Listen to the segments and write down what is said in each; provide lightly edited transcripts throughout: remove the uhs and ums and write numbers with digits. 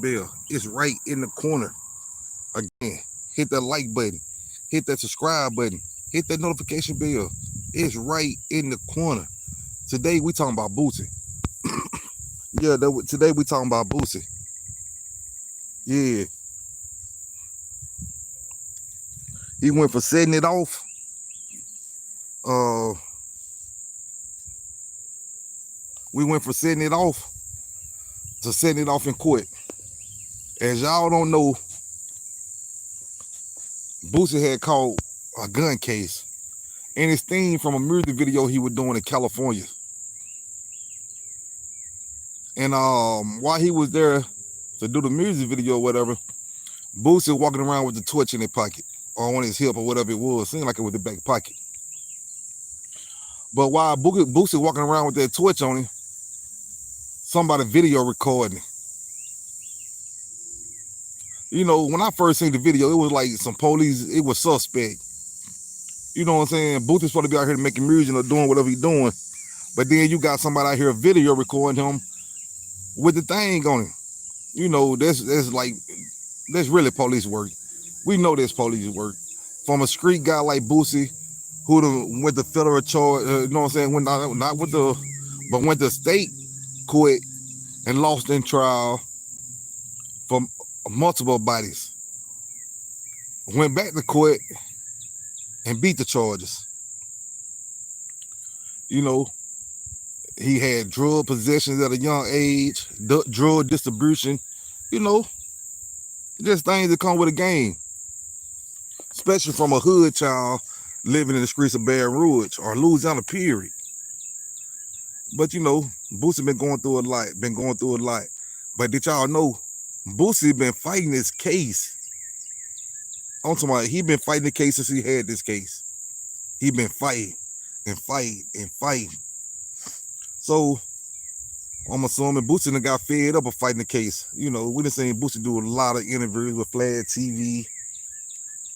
bell. It's right in the corner. Again, hit that like button, hit that subscribe button, hit that notification bell. It's right in the corner. Today we talking about Boosie. Yeah, today we talking about Boosie. Yeah, he went for setting it off. Uh, we went from setting it off to setting it off in court. As y'all don't know, Boosie had caught a gun case, and it's themed from a music video he was doing in California. And while he was there to do the music video or whatever, Boosie walking around with the torch in his pocket or on his hip or whatever it was. Seemed like it was the back pocket. But while Boosie walking around with that torch on him, somebody video recording. You know, when I first seen the video, it was like some police, it was suspect. You know what I'm saying? Boosie's supposed to be out here making music or doing whatever he's doing. But then you got somebody out here video recording him with the thing on him. You know, that's really police work. We know that's police work. From a street guy like Boosie, who went to federal charge, you know what I'm saying? Went to state court and lost in trial for multiple bodies. Went back to court and beat the charges. You know, he had drug possessions at a young age, drug distribution, you know, just things that come with a game, especially from a hood child living in the streets of Baton Rouge or Louisiana, period. But, you know, Boosie been going through a lot. But did y'all know Boosie been fighting this case? I'm talking about he been fighting the case since he had this case. He been fighting and fighting and fighting. So I'm assuming Boosie done got fed up of fighting the case. You know, we done seen Boosie do a lot of interviews with Flag TV.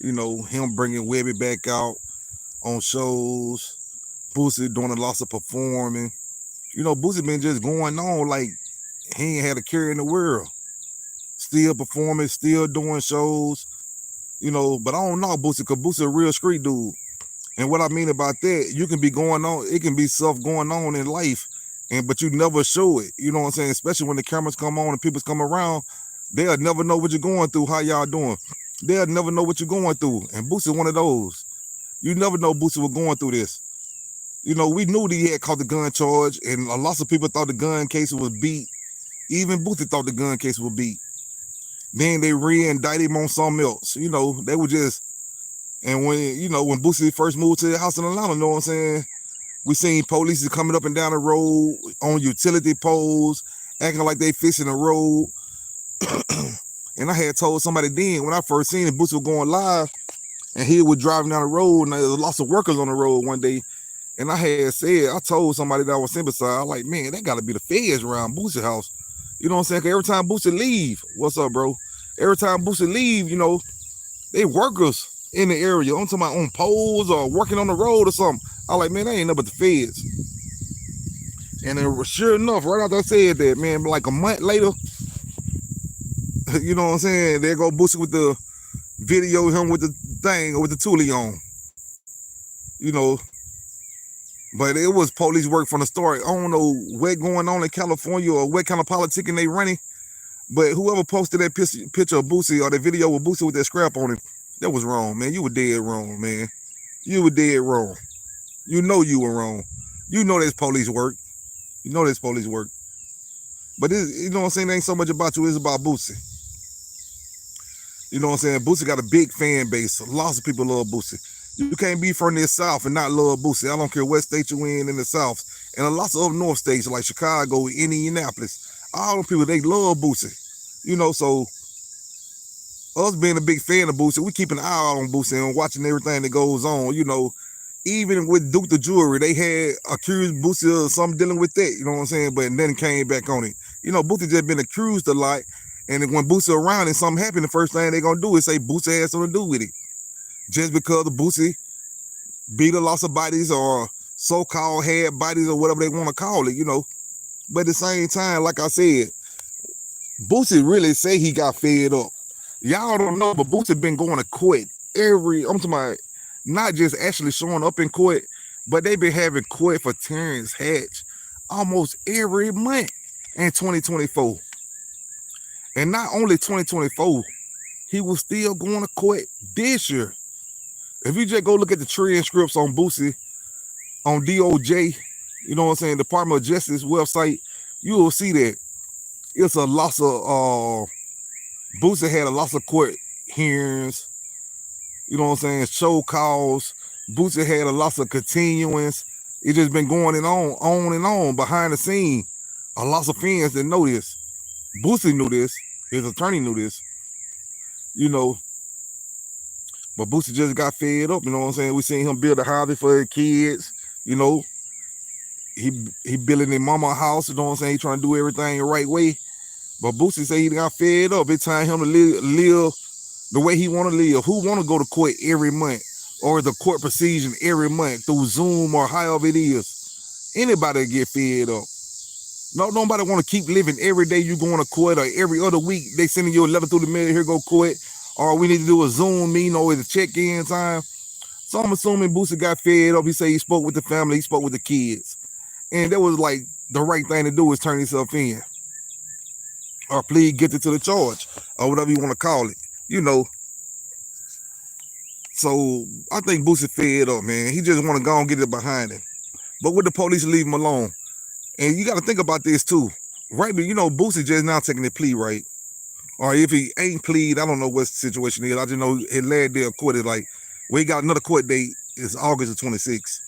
You know, him bringing Webby back out on shows. Boosie doing a lot of performing. You know, Boosie been just going on like he ain't had a care in the world. Still performing, still doing shows. You know, but I don't know Boosie, because Boosie a real street dude. And what I mean about that, you can be going on, it can be stuff going on in life, but you never show it. You know what I'm saying? Especially when the cameras come on and people come around, they'll never know what you're going through, how y'all doing. They'll never know what you're going through. And Boosie one of those. You never know Boosie was going through this. You know, we knew that he had caught the gun charge, and a lot of people thought the gun case was beat. Even Boosie thought the gun case was beat. Then they re-indicted him on something else. You know, they were just, and when Boosie first moved to the house in Atlanta, you know what I'm saying? We seen police coming up and down the road on utility poles, acting like they fixing the road. And I had told somebody then, when I first seen it, Boosie was going live, and he was driving down the road, and there was lots of workers on the road one day. And I told somebody that I was sitting beside, I like, man, that got to be the feds around Boosie's house. You know what I'm saying? 'Cause every time Boosie leave, what's up, bro? Every time Boosie leave, you know, they workers in the area. I'm talking about on poles or working on the road or something. I like, man, that ain't nothing but the feds. And then, sure enough, right after I said that, man, like a month later, you know what I'm saying? There go Boosie with the video, him with the thing, with the toolie on. You know, but it was police work from the start. I don't know what's going on in California or what kind of politicking they running, but whoever posted that picture of Boosie or that video with Boosie with that scrap on him, that was wrong, man. You were dead wrong, man. You were dead wrong. You know you were wrong. You know that's police work. You know that's police work. But you know what I'm saying? It ain't so much about you, it's about Boosie. You know what I'm saying? Boosie got a big fan base. Lots of people love Boosie. You can't be from the South and not love Boosie. I don't care what state you in the South. And lots of other North states like Chicago, Indianapolis. All them people, they love Boosie. You know, so us being a big fan of Boosie, we keeping an eye out on Boosie and watching everything that goes on. You know, even with Duke the Jewelry, they had accused Boosie of something dealing with that. You know what I'm saying? But then came back on it. You know, Boosie just been accused a lot. And when Boosie around and something happened, the first thing they gonna do is say Boosie had something to do with it. Just because the Boosie beat a loss of bodies or so-called had bodies or whatever they want to call it, you know. But at the same time, like I said, Boosie really say he got fed up. Y'all don't know, but Boosie been going to court I'm talking about not just actually showing up in court, but they been having court for Terrence Hatch almost every month in 2024. And not only 2024, he was still going to court this year. If you just go look at the transcripts on Boosie, on DOJ, you know what I'm saying, Department of Justice website, you will see that it's a loss of Boosie had a loss of court hearings, you know what I'm saying, show calls. Boosie had a loss of continuance. It just been going on and on behind the scene. A loss of fans that know this. Boosie knew this. His attorney knew this. You know, but Boosie just got fed up, you know what I'm saying? We seen him build a house for his kids, you know. He building his mama a house, you know what I'm saying? He trying to do everything the right way. But Boosie say he got fed up. It's time him to live the way he want to live. Who want to go to court every month or the court proceeding every month through Zoom or however it is? Anybody get fed up. No, nobody want to keep living every day you going to court or every other week they sending you a letter through the mail, here go court, or we need to do a Zoom meeting or the check-in time. So I'm assuming Boosie got fed up. He said he spoke with the family, he spoke with the kids. And that was like the right thing to do is turn himself in. Or plead guilty to the charge, or whatever you want to call it, you know. So I think Boosie fed up, man. He just want to go and get it behind him. But with the police, leave him alone. And you got to think about this too. Right, but you know, Boosie just now taking the plea, right? Or if he ain't plead, I don't know what the situation is. I just know his last day of court is like, we got another court date, is August the 26th,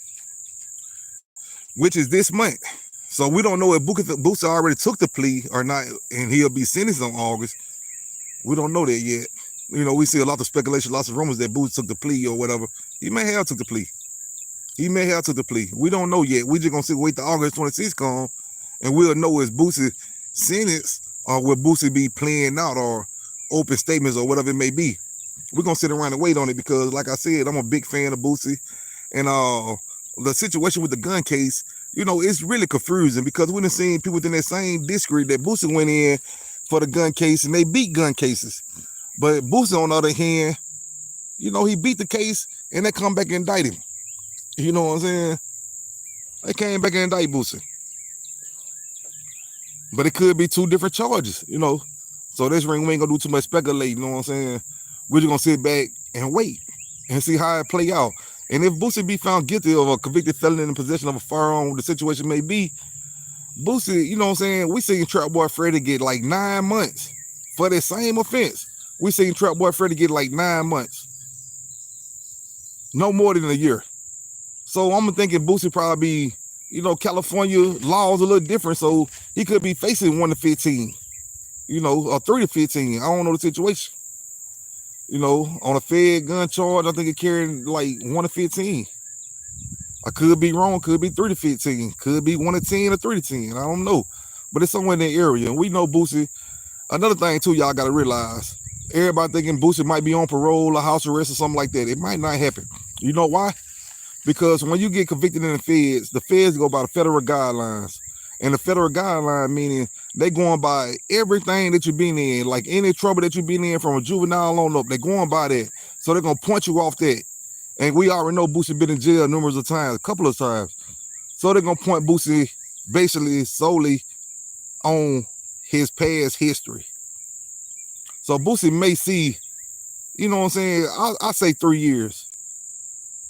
which is this month. So we don't know if Boosie already took the plea or not, and he'll be sentenced on August. We don't know that yet. You know, we see a lot of speculation, lots of rumors that Boosie took the plea or whatever. He may have took the plea. We don't know yet. We just gonna wait till August 26th come, and we'll know is Boosie sentenced or will Boosie be playing out or open statements or whatever it may be. We're gonna sit around and wait on it because, like I said, I'm a big fan of Boosie, and the situation with the gun case, you know, it's really confusing because we done seen people within that same district that Boosie went in for the gun case and they beat gun cases. But Boosie, on the other hand, you know, he beat the case and they come back and indict him. You know what I'm saying? They came back and indict Boosie. But it could be two different charges, you know. So this ring, we ain't gonna do too much speculating, you know what I'm saying? We're just gonna sit back and wait and see how it play out. And if Boosie be found guilty of a convicted felon in possession of a firearm, the situation may be, Boosie, you know what I'm saying? We seen Trap Boy Freddy get like 9 months for the same offense. We seen Trap Boy Freddy get like 9 months. No more than a year. So I'm thinking Boosie probably be, you know, California laws a little different. So he could be facing 1 to 15, you know, or 3 to 15. I don't know the situation. You know, on a Fed gun charge, I think it carried like 1 to 15. I could be wrong, could be 3 to 15, could be 1 to 10 or 3 to 10. I don't know. But it's somewhere in that area. And we know Boosie. Another thing too, y'all gotta realize, everybody thinking Boosie might be on parole or house arrest or something like that. It might not happen. You know why? Because when you get convicted in the feds go by the federal guidelines. And the federal guideline meaning they going by everything that you've been in, like any trouble that you've been in from a juvenile on up, they're going by that. So they're gonna point you off that. And we already know Boosie been in jail numerous of times, a couple of times. So they're gonna point Boosie basically solely on his past history. So Boosie may see, you know what I'm saying, I say 3 years.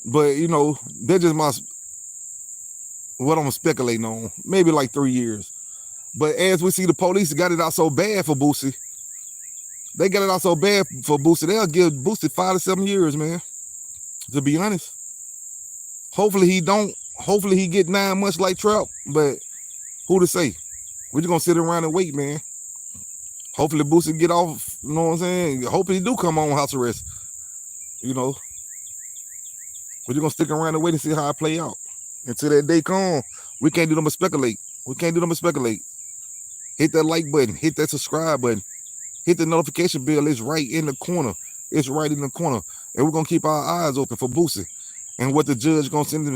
But you know, that's just what I'm speculating on. Maybe like 3 years. But as we see, the police got it out so bad for Boosie. They got it out so bad for Boosie. They'll give Boosie 5 to 7 years, man. To be honest. Hopefully he don't. Hopefully he get 9 months like Trump. But who to say? We're just gonna sit around and wait, man. Hopefully Boosie get off. You know what I'm saying? Hopefully he do come on house arrest. You know. We're just gonna stick around and wait and see how it play out. Until that day come, we can't do them but speculate. Hit that like button, hit that subscribe button, hit the notification bell. It's right in the corner. And we're gonna keep our eyes open for Boosie and what the judge gonna send him,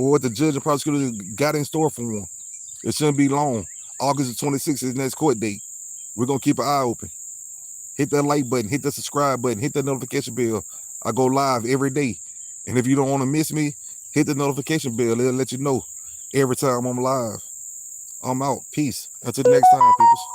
what the judge and prosecutor got in store for him. It shouldn't be long. August the 26th is the next court date. We're gonna keep an eye open. Hit that like button, hit the subscribe button, hit the notification bell. I go live every day. And if you don't want to miss me, hit the notification bell. It'll let you know every time I'm live. I'm out. Peace. Until next time, peoples.